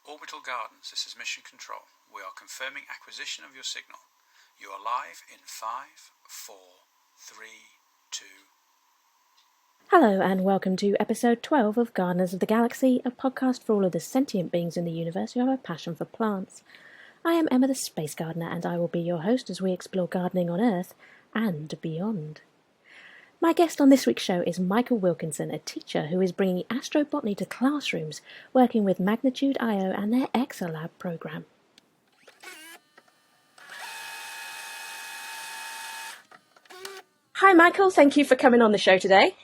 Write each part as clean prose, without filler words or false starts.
Orbital Gardens, this is Mission Control. We are confirming acquisition of your signal. You are live in 5, 4, 3, 2... Hello and welcome to episode 12 of Gardeners of the Galaxy, a podcast for all of the sentient beings in the universe who have a passion for plants. I am Emma the Space Gardener and I will be your host as we explore gardening on Earth and beyond. My guest on this week's show is Michael Wilkinson, a teacher who is bringing astrobotany to classrooms, working with Magnitude.io and their ExoLab program. Hi Michael, thank you for coming on the show today.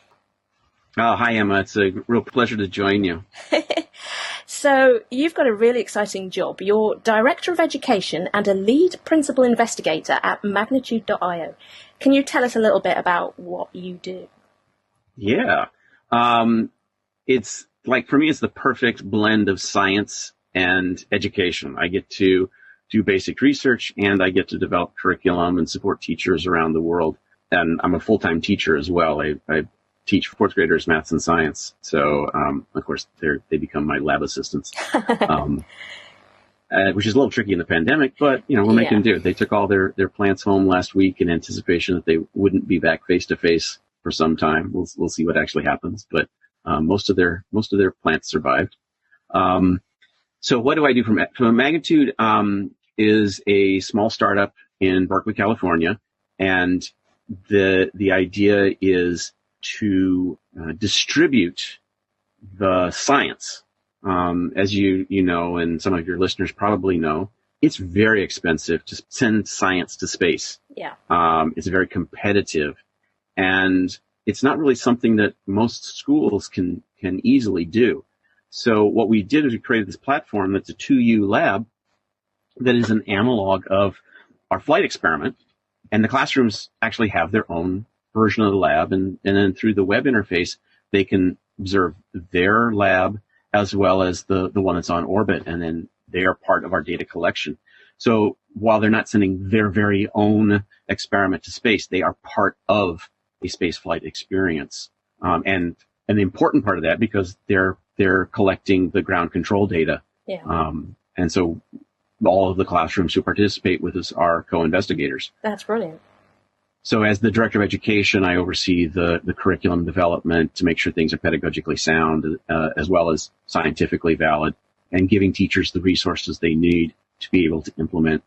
Oh, hi Emma, it's a real pleasure to join you. So, you've got a really exciting job. You're Director of Education and a Lead Principal Investigator at Magnitude.io. Can you tell us a little bit about what you do? Yeah. It's like, for me, it's the perfect blend of science and education. I get to do basic research and I get to develop curriculum and support teachers around the world. And I'm a full-time teacher as well. I teach fourth graders maths and science. So, of course, they become my lab assistants, which is a little tricky in the pandemic, but, we're making do. They took all their plants home last week in anticipation that they wouldn't be back face to face for some time. We'll see what actually happens, but, most of their plants survived. So what do I do from Magnitude, is a small startup in Berkeley, California. And the idea is to distribute the science. As you know, and some of your listeners probably know, it's very expensive to send science to space. Yeah. It's very competitive, and it's not really something that most schools can easily do. So what we did is we created this platform that's a 2U lab that is an analog of our flight experiment, and the classrooms actually have their own version of the lab, and then through the web interface, they can observe their lab as well as the one that's on orbit, and then they are part of our data collection. So while they're not sending their very own experiment to space, they are part of a space flight experience. And an important part of that because they're collecting the ground control data. Yeah. And so all of the classrooms who participate with us are co-investigators. That's brilliant. So as the Director of Education, I oversee the curriculum development to make sure things are pedagogically sound, as well as scientifically valid, and giving teachers the resources they need to be able to implement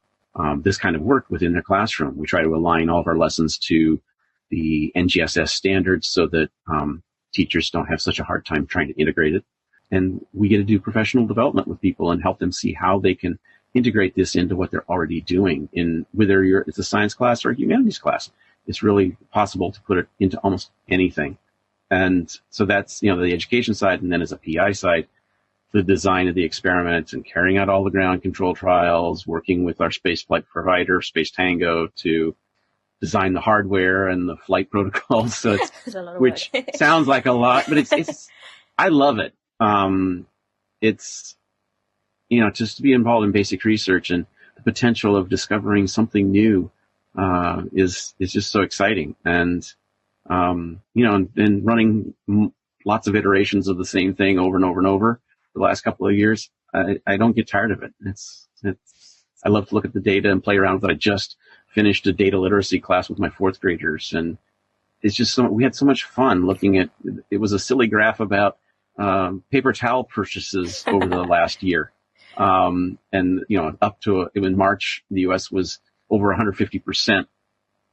this kind of work within their classroom. We try to align all of our lessons to the NGSS standards so that teachers don't have such a hard time trying to integrate it. And we get to do professional development with people and help them see how they can integrate this into what they're already doing, in whether it's a science class or a humanities class. It's really possible to put it into almost anything. And so that's, the education side. And then as a PI side, the design of the experiment and carrying out all the ground control trials, working with our spaceflight provider, Space Tango, to design the hardware and the flight protocols. So it's, which sounds like a lot, but it's, I love it. It's, just to be involved in basic research and the potential of discovering something new, is just so exciting. And, and running lots of iterations of the same thing over and over and over for the last couple of years, I don't get tired of it. I love to look at the data and play around with it. I just finished a data literacy class with my fourth graders, and it's just we had so much fun looking at, it was a silly graph about, paper towel purchases over the last year. And, up to in March, the U.S. was over 150%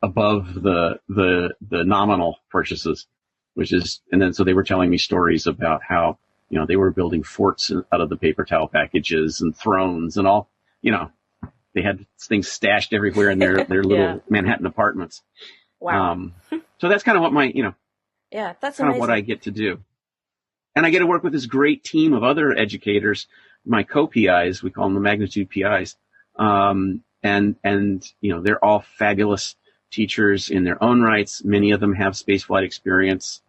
above the nominal purchases, which is, and then so they were telling me stories about how, they were building forts out of the paper towel packages and thrones and all, they had things stashed everywhere in their little Manhattan apartments. Wow. So that's kind of what my, that's kind of what I get to do. And I get to work with this great team of other educators, my co-PIs, we call them the Magnitude PIs. And they're all fabulous teachers in their own rights. Many of them have spaceflight experience,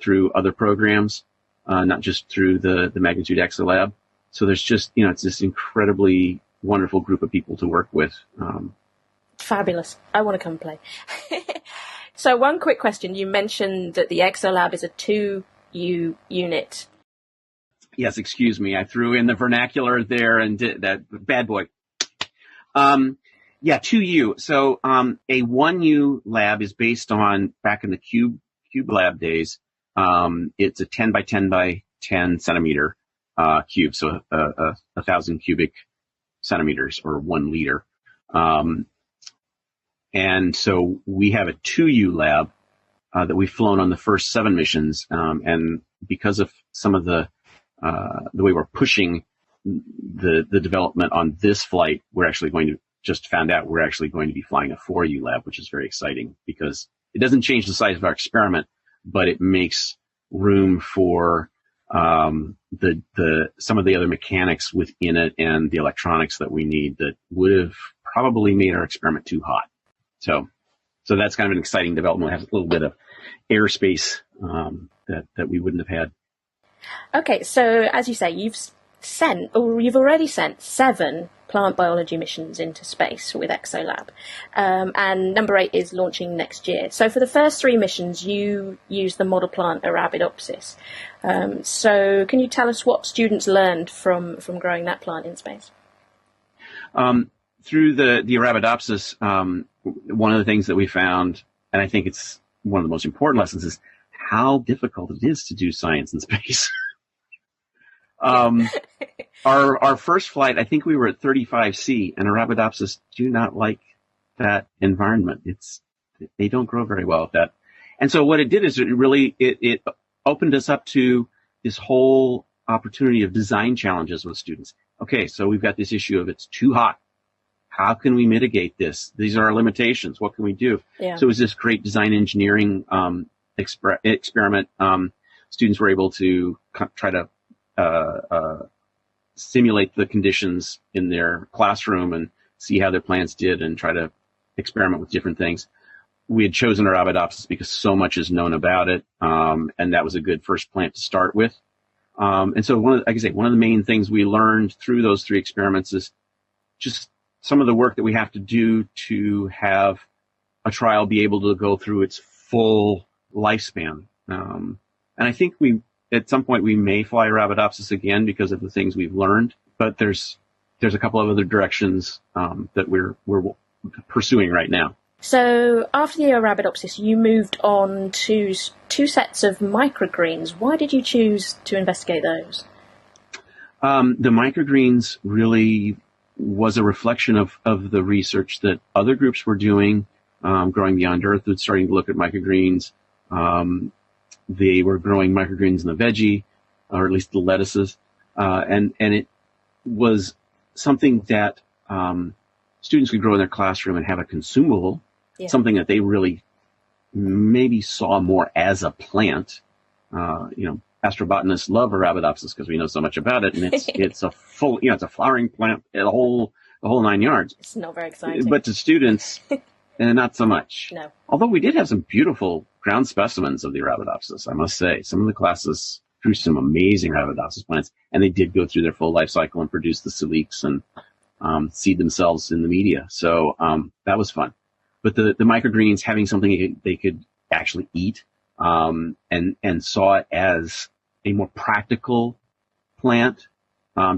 through other programs, not just through the Magnitude ExoLab. So there's just, it's this incredibly wonderful group of people to work with. Fabulous. I want to come play. So one quick question. You mentioned that the ExoLab is a 2U unit. Yes, excuse me. I threw in the vernacular there and did that. Bad boy. Yeah, 2U. So a 1U lab is based on, back in the Cube Lab days, it's a 10 by 10 by 10 centimeter cube, so 1,000 cubic centimeters, or 1 liter. And so we have a 2U lab that we've flown on the first 7 missions, and because of some of the way we're pushing the development on this flight, we're actually going to, just found out we're actually going to be flying a 4U lab, which is very exciting because it doesn't change the size of our experiment, but it makes room for some of the other mechanics within it and the electronics that we need that would have probably made our experiment too hot. So that's kind of an exciting development. It has a little bit of airspace that we wouldn't have had. Okay, so as you say, you've already sent 7 plant biology missions into space with ExoLab, and number 8 is launching next year. So for the first 3 missions, you used the model plant Arabidopsis. So can you tell us what students learned from growing that plant in space? Through the Arabidopsis, one of the things that we found, and I think it's one of the most important lessons, is how difficult it is to do science in space. Our first flight, I think we were at 35C, and Arabidopsis do not like that environment. They don't grow very well at that. And so what it did is it opened us up to this whole opportunity of design challenges with students. Okay, so we've got this issue of it's too hot. How can we mitigate this? These are our limitations. What can we do? Yeah. So it was this great design engineering experiment. Students were able to try to simulate the conditions in their classroom and see how their plants did and try to experiment with different things. We had chosen Arabidopsis because so much is known about it, and that was a good first plant to start with. And so one of the main things we learned through those 3 experiments is just some of the work that we have to do to have a trial be able to go through its full lifespan. And I think at some point we may fly Arabidopsis again because of the things we've learned, but there's a couple of other directions that we're pursuing right now. So after the Arabidopsis, you moved on to 2 sets of microgreens. Why did you choose to investigate those? The microgreens really was a reflection of the research that other groups were doing, growing beyond Earth, was starting to look at microgreens. They were growing microgreens in the veggie, or at least the lettuces, and it was something that students could grow in their classroom and have a consumable, something that they really maybe saw more as a plant. Astrobotanists love Arabidopsis because we know so much about it, and it's a full, it's a flowering plant, the whole 9 yards. It's not very exciting. But to students, not so much. No. Although we did have some beautiful ground specimens of the Arabidopsis, I must say. Some of the classes grew some amazing Arabidopsis plants, and they did go through their full life cycle and produce the siliques and seed themselves in the media. So that was fun. But the microgreens, having something they could actually eat, and saw it as a more practical plant,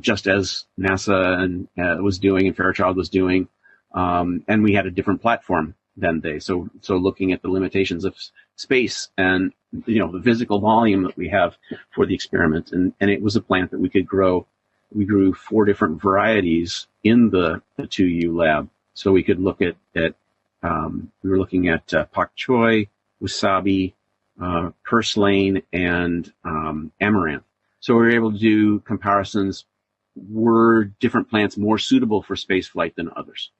just as NASA was doing and Fairchild was doing, and we had a different platform than they. So looking at the limitations of space and the physical volume that we have for the experiment, and it was a plant that we could grow. We grew 4 different varieties in the 2U lab, so we could look at we were looking at pak choi, wasabi, purslane, and amaranth. So we were able to do comparisons. Were different plants more suitable for space flight than others?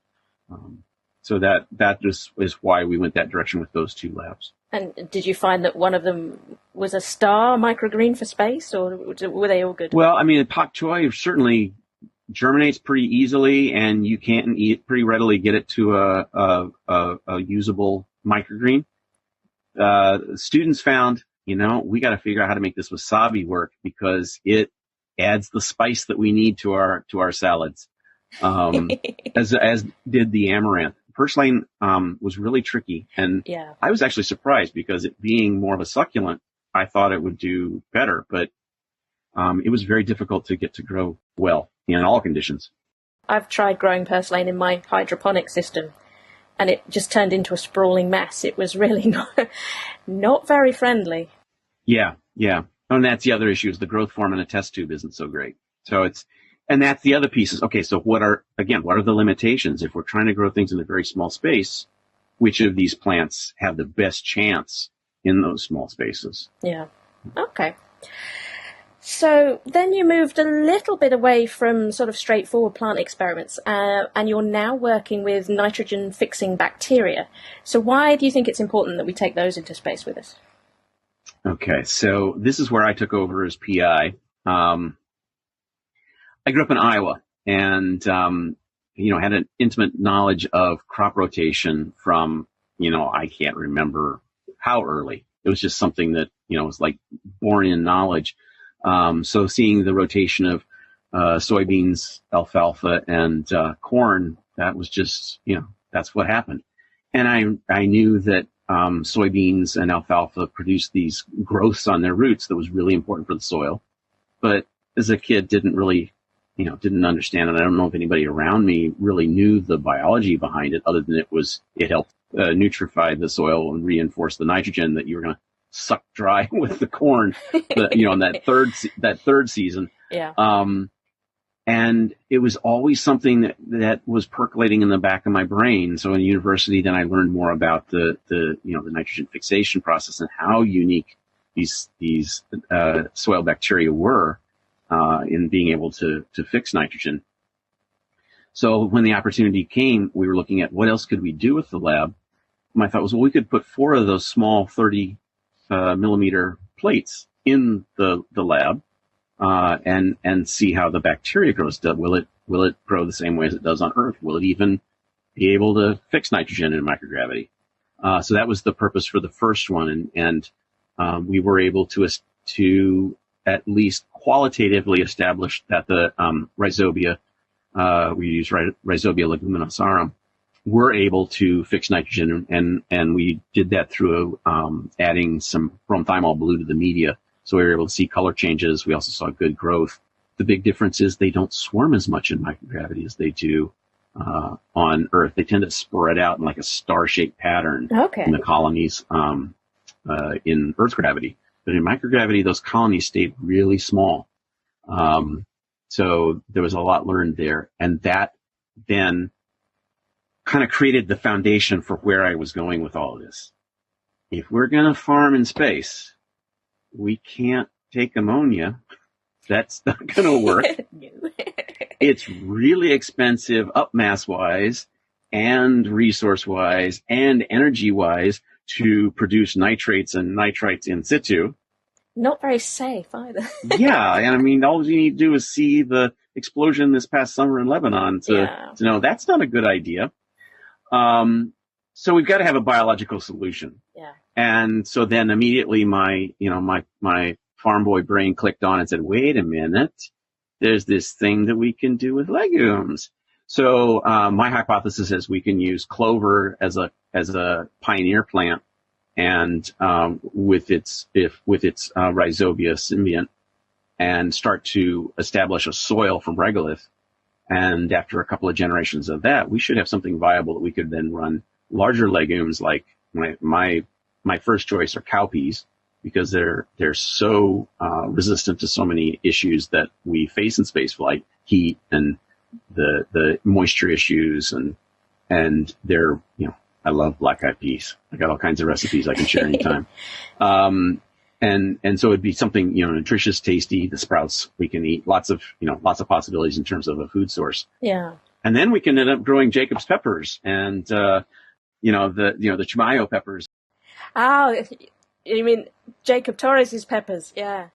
So that is why we went that direction with those 2 labs. And did you find that one of them was a star microgreen for space, or were they all good? Well, I mean, pak choi certainly germinates pretty easily, and you can pretty readily get it to a usable microgreen. Students found, we got to figure out how to make this wasabi work because it adds the spice that we need to our salads, as did the amaranth. Purslane was really tricky, and I was actually surprised because it being more of a succulent, I thought it would do better. But it was very difficult to get to grow well in all conditions. I've tried growing purslane in my hydroponic system, and it just turned into a sprawling mess. It was really not very friendly. Yeah. And that's the other issue, is the growth form in a test tube isn't so great. And that's the other piece is, okay, so what are the limitations? If we're trying to grow things in a very small space, which of these plants have the best chance in those small spaces? Yeah. Okay. So then you moved a little bit away from sort of straightforward plant experiments, and you're now working with nitrogen-fixing bacteria. So why do you think it's important that we take those into space with us? Okay, so this is where I took over as PI. I grew up in Iowa and, had an intimate knowledge of crop rotation from, I can't remember how early. It was just something that, was like born in knowledge. So seeing the rotation of soybeans, alfalfa, and corn, that was just, that's what happened. And I knew that soybeans and alfalfa produced these growths on their roots that was really important for the soil. But as a kid, didn't understand it. I don't know if anybody around me really knew the biology behind it, other than it helped nutrify the soil and reinforce the nitrogen that you were going to suck dry with the corn, in that third season. Yeah. And it was always something that was percolating in the back of my brain. So in university, then I learned more about the nitrogen fixation process and how unique these soil bacteria were in being able to fix nitrogen. So when the opportunity came, we were looking at what else could we do with the lab. My thought was, well, we could put 4 of those small 30 millimeter plates in the lab and see how the bacteria grows. Will it grow the same way as it does on Earth? Will it even be able to fix nitrogen in microgravity? So that was the purpose for the first one, and we were able to at least qualitatively establish that the rhizobia, we use Rhizobia leguminosarum, were able to fix nitrogen, and we did that through adding some bromethymol blue to the media. So we were able to see color changes. We also saw good growth. The big difference is they don't swarm as much in microgravity as they do on Earth. They tend to spread out in like a star-shaped pattern in the colonies in Earth's gravity. But in microgravity, those colonies stayed really small. So there was a lot learned there. And that then kind of created the foundation for where I was going with all of this. If we're going to farm in space, we can't take ammonia. That's not going to work. It's really expensive up mass-wise and resource-wise and energy-wise to produce nitrates and nitrites in situ. Not very safe either. Yeah, and I mean, all you need to do is see the explosion this past summer in Lebanon to know that's not a good idea. So we've got to have a biological solution. Yeah. And so then immediately my farm boy brain clicked on and said, wait a minute, there's this thing that we can do with legumes. So my hypothesis is we can use clover as a pioneer plant, and with its rhizobia symbiont, and start to establish a soil from regolith. And after a couple of generations of that, we should have something viable that we could then run larger legumes like my first choice are cowpeas, because they're so resistant to so many issues that we face in spaceflight, heat and the moisture issues, and they're, I love black eyed peas. I got all kinds of recipes I can share anytime. And so it'd be something, nutritious, tasty. The sprouts we can eat, lots of possibilities in terms of a food source. Yeah. And then we can end up growing Jacob's peppers and, the Chimayo peppers. Oh, you mean Jacob Torres's peppers? Yeah.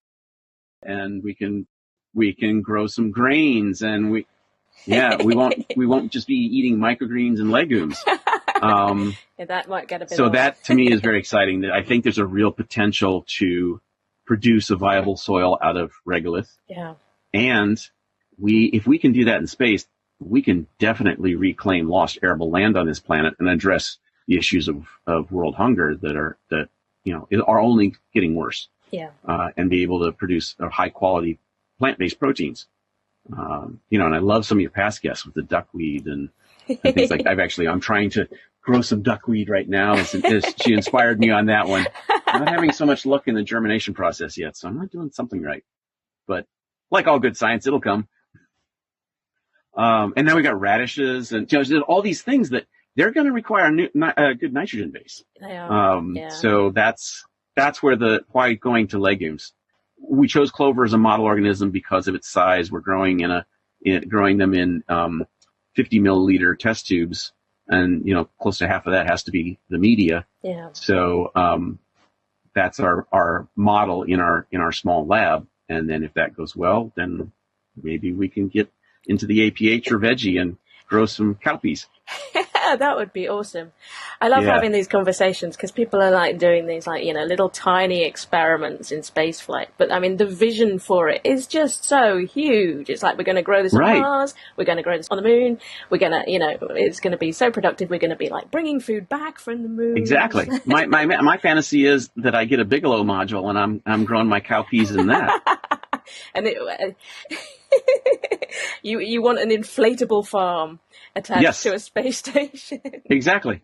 And we can grow some grains, and we won't just be eating microgreens and legumes. That might get a bit. So that to me is very exciting. That I think there's a real potential to produce a viable soil out of regolith. Yeah. And if we can do that in space, we can definitely reclaim lost arable land on this planet and address the issues of world hunger that are only getting worse. Yeah. And be able to produce a high quality plant-based proteins. And I love some of your past guests with the duckweed and things like I'm trying to grow some duckweed right now. As she inspired me on that one. I'm not having so much luck in the germination process yet, so I'm not doing something right. But like all good science, it'll come. And then we got radishes and all these things that they're going to require a good nitrogen base. They are. So that's why going to legumes. We chose clover as a model organism because of its size. We're growing growing them in 50 milliliter test tubes, and close to half of that has to be the media. Yeah. So that's our model in our small lab, and then if that goes well, then maybe we can get into the APH or veggie and grow some cowpeas. That would be awesome. I love having these conversations because people are like doing these little tiny experiments in space flight. But I mean, the vision for it is just so huge. It's like, we're going to grow this on Mars. We're going to grow this on the moon. We're going to, it's going to be so productive. We're going to be like bringing food back from the moon. Exactly. My fantasy is that I get a Bigelow module and I'm growing my cowpeas in that. And you want an inflatable farm attached to a space station. Exactly.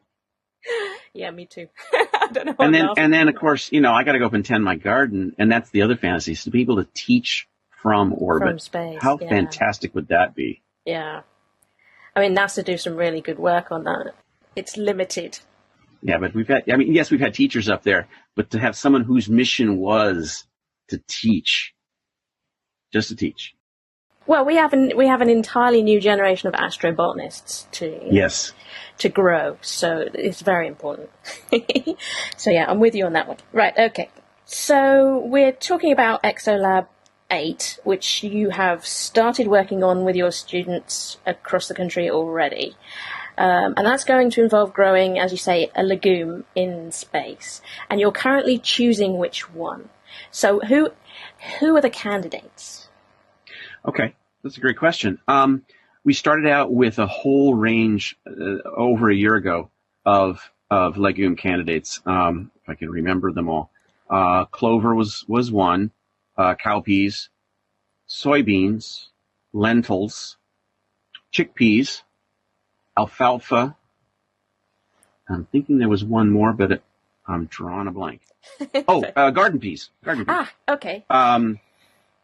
Yeah, me too. I don't know. And then of course, I got to go up and tend my garden, and that's the other fantasy, is to be able to teach from orbit. From space. How fantastic would that be? Yeah. I mean, NASA do some really good work on that. It's limited. Yeah, but we've had teachers up there, but to have someone whose mission was to teach, just to teach. Well, we have an entirely new generation of astrobotanists to grow, so it's very important. So yeah, I'm with you on that one. Right, okay. So we're talking about ExoLab 8, which you have started working on with your students across the country already. And that's going to involve growing, as you say, a legume in space. And you're currently choosing which one. So who are the candidates? Okay, that's a great question. We started out with a whole range over a year ago of legume candidates. If I can remember them all, clover was one, cowpeas, soybeans, lentils, chickpeas, alfalfa. I'm thinking there was one more, but I'm drawing a blank. Garden peas. Ah, okay.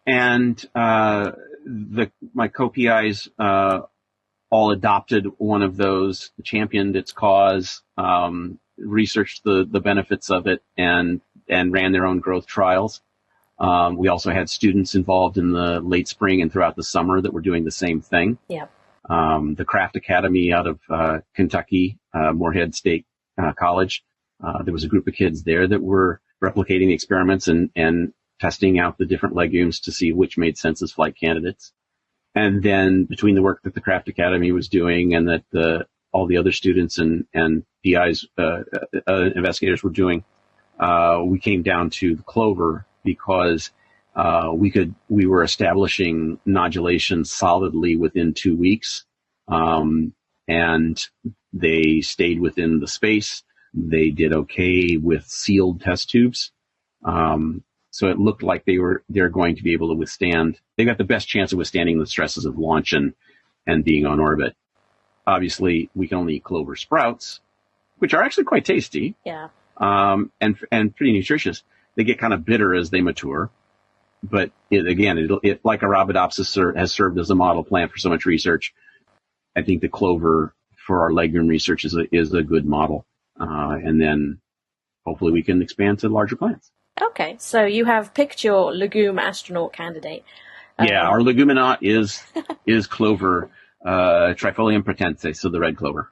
And my co-PIs all adopted one of those, championed its cause, researched the benefits of it, and ran their own growth trials. We also had students involved in the late spring and throughout the summer that were doing the same thing. Yeah. The Craft Academy out of Kentucky, Moorhead State College, there was a group of kids there that were replicating the experiments and testing out the different legumes to see which made sense as flight candidates. And then between the work that the Craft Academy was doing and that all the other students and PIs, investigators were doing, we came down to the clover because we were establishing nodulation solidly within 2 weeks. And they stayed within the space. They did okay with sealed test tubes. So it looked like they're going to be able to withstand. They got the best chance of withstanding the stresses of launch and being on orbit. Obviously, we can only eat clover sprouts, which are actually quite tasty. Yeah. And pretty nutritious. They get kind of bitter as they mature, but it like Arabidopsis has served as a model plant for so much research. I think the clover for our legume research is a good model, and then hopefully we can expand to larger plants. Okay, so you have picked your legume astronaut candidate. Our leguminaut is clover, Trifolium pratense, so the red clover.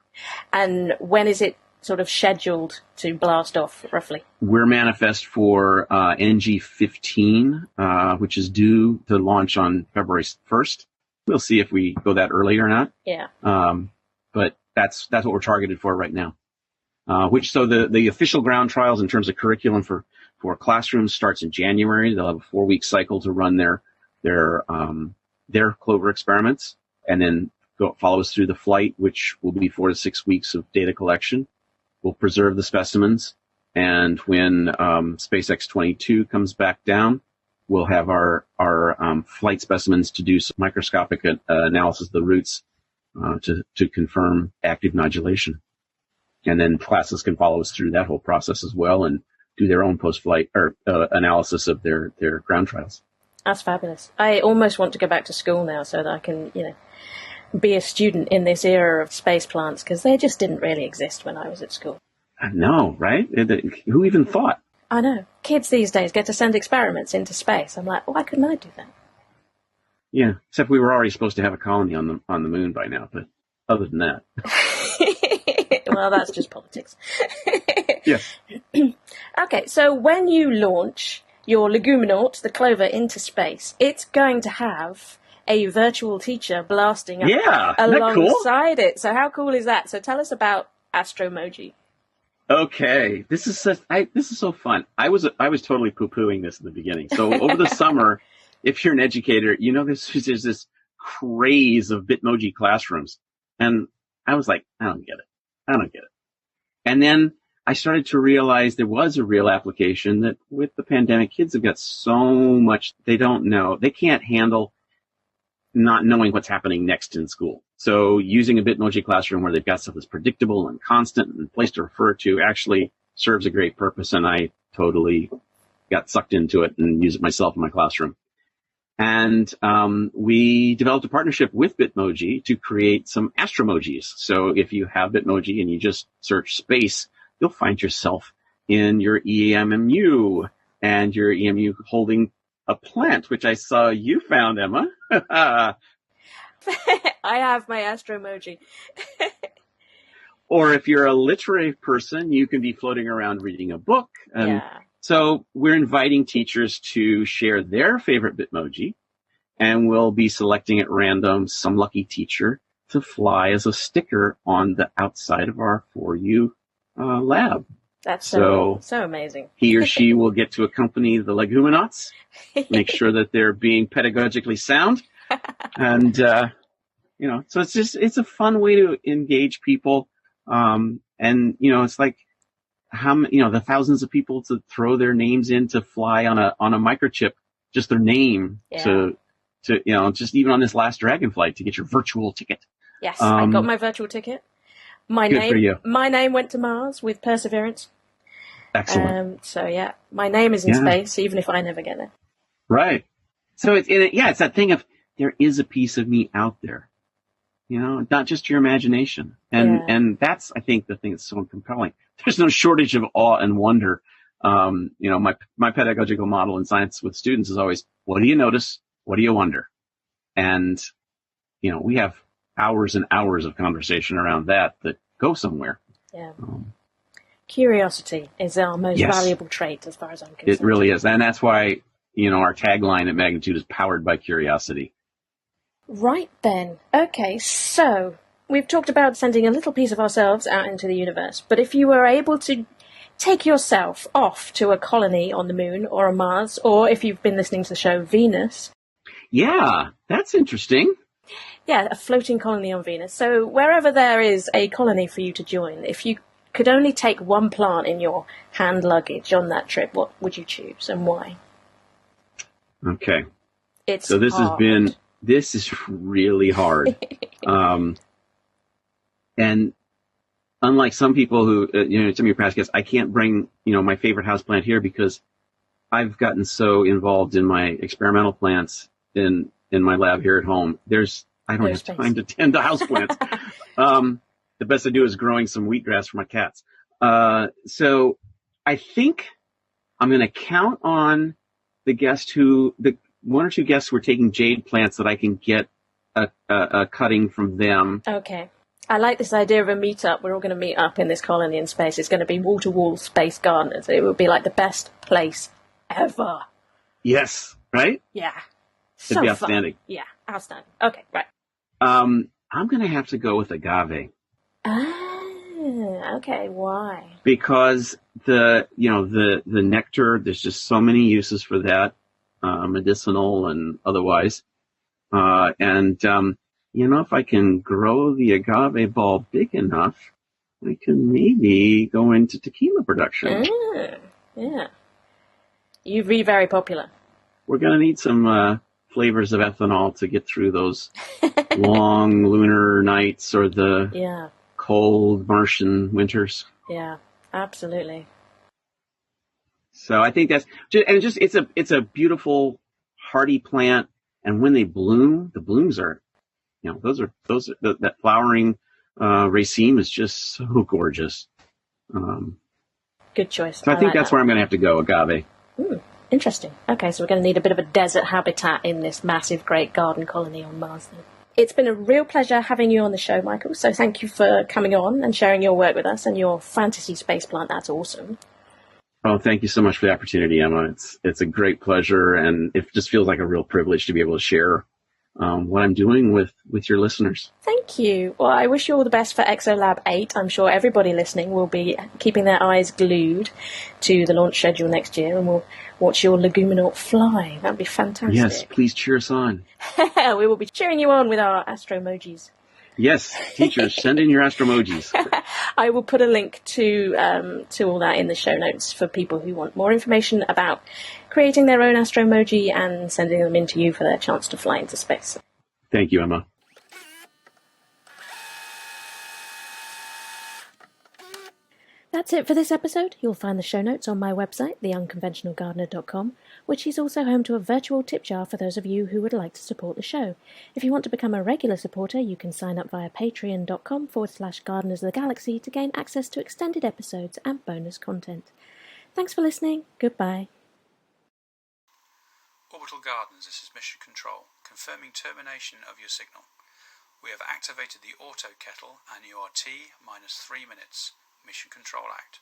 And when is it sort of scheduled to blast off, roughly? We're manifest for NG15, which is due to launch on February 1st. We'll see if we go that early or not. Yeah. But that's what we're targeted for right now. So the official ground trials in terms of curriculum for classrooms starts in January. They'll have a 4-week cycle to run their clover experiments, and then follow us through the flight, which will be 4 to 6 weeks of data collection. We'll preserve the specimens, and when SpaceX 22 comes back down, we'll have our flight specimens to do some microscopic analysis of the roots to confirm active nodulation. And then classes can follow us through that whole process as well and do their own post-flight or analysis of their ground trials. That's fabulous. I almost want to go back to school now so that I can, be a student in this era of space plants, because they just didn't really exist when I was at school. I know, right? Who even thought? I know. Kids these days get to send experiments into space. I'm like, why couldn't I do that? Yeah, except we were already supposed to have a colony on the moon by now, but other than that. Well, that's just politics. Yes. Okay, so when you launch your leguminaut, the clover, into space, it's going to have a virtual teacher blasting up alongside it. So how cool is that? So tell us about Astro Emoji. Okay, this is so fun. I was totally poo-pooing this in the beginning. So over the summer, if you're an educator, there's this craze of Bitmoji classrooms, and I was like, I don't get it. And then I started to realize there was a real application that with the pandemic, kids have got so much they don't know. They can't handle not knowing what's happening next in school. So using a Bitmoji classroom where they've got stuff that's predictable and constant and a place to refer to actually serves a great purpose. And I totally got sucked into it and use it myself in my classroom. And we developed a partnership with Bitmoji to create some Astro Emojis. So if you have Bitmoji and you just search space, you'll find yourself in your EMU and your EMU holding a plant, which I saw you found, Emma. I have my Astro Emoji. Or if you're a literary person, you can be floating around reading a book. And so we're inviting teachers to share their favorite Bitmoji, and we'll be selecting at random some lucky teacher to fly as a sticker on the outside of our 4U lab. That's so amazing. He or she will get to accompany the leguminauts, make sure that they're being pedagogically sound. And, so it's a fun way to engage people. It's like the thousands of people to throw their names in to fly on a microchip, just their name to just even on this last Dragon flight to get your virtual ticket. Yes, I got my virtual ticket. My name went to Mars with Perseverance. Excellent. My name is in space, even if I never get there. Right. So it's that thing of there is a piece of me out there, not just your imagination. And that's, I think, the thing that's so compelling. There's no shortage of awe and wonder. My pedagogical model in science with students is always, what do you notice? What do you wonder? And, we have hours and hours of conversation around that go somewhere. Yeah. Curiosity is our most valuable trait as far as I'm concerned. It really is. And that's why, our tagline at Magnitude is powered by curiosity. Right then. Okay, so we've talked about sending a little piece of ourselves out into the universe, but if you were able to take yourself off to a colony on the moon or on Mars, or if you've been listening to the show Venus. Yeah, that's interesting. Yeah, a floating colony on Venus. So wherever there is a colony for you to join, if you could only take one plant in your hand luggage on that trip, what would you choose and why? Okay. This is really hard. And unlike some people who, some of your past guests, I can't bring, my favorite houseplant here because I've gotten so involved in my experimental plants in my lab here at home. I don't have time to tend to houseplants. The best I do is growing some wheatgrass for my cats. So I think I'm going to count on the one or two guests who are taking jade plants that I can get a cutting from them. Okay. I like this idea of a meetup. We're all going to meet up in this colony in space. It's going to be wall-to-wall space gardeners. It would be like the best place ever. Yes, right? Yeah. It'd be outstanding. Fun. Yeah, outstanding. Okay, right. I'm going to have to go with agave. Okay. Why? Because the nectar, there's just so many uses for that, medicinal and otherwise. If I can grow the agave ball big enough, I can maybe go into tequila production. Yeah. You'd be very popular. we're going to need some flavors of ethanol to get through those long lunar nights or the cold Martian winters. Yeah, absolutely. So I think that's just, and it's a beautiful, hardy plant. And when they bloom, the blooms are, that flowering raceme is just so gorgeous. Good choice. So I think that's where I'm going to have to go, agave. Interesting. Okay, so we're going to need a bit of a desert habitat in this massive, great garden colony on Mars then. It's been a real pleasure having you on the show, Michael, so thank you for coming on and sharing your work with us and your fantasy space plant. That's awesome. Oh, thank you so much for the opportunity, Emma. It's a great pleasure, and it just feels like a real privilege to be able to share what I'm doing with your listeners. Thank you. Well, I wish you all the best for ExoLab 8. I'm sure everybody listening will be keeping their eyes glued to the launch schedule next year, and we'll watch your leguminaut fly. That'd be fantastic. Yes, please cheer us on. We will be cheering you on with our Astro Emojis. Yes, teachers, send in your Astro Emojis. I will put a link to all that in the show notes for people who want more information about creating their own Astro Emoji and sending them in to you for their chance to fly into space. Thank you, Emma. That's it for this episode. You'll find the show notes on my website, theunconventionalgardener.com, which is also home to a virtual tip jar for those of you who would like to support the show. If you want to become a regular supporter, you can sign up via patreon.com/Gardeners of the Galaxy to gain access to extended episodes and bonus content. Thanks for listening. Goodbye. Orbital Gardens, this is Mission Control, confirming termination of your signal. We have activated the auto kettle and you are T-3 minutes. Mission Control Act.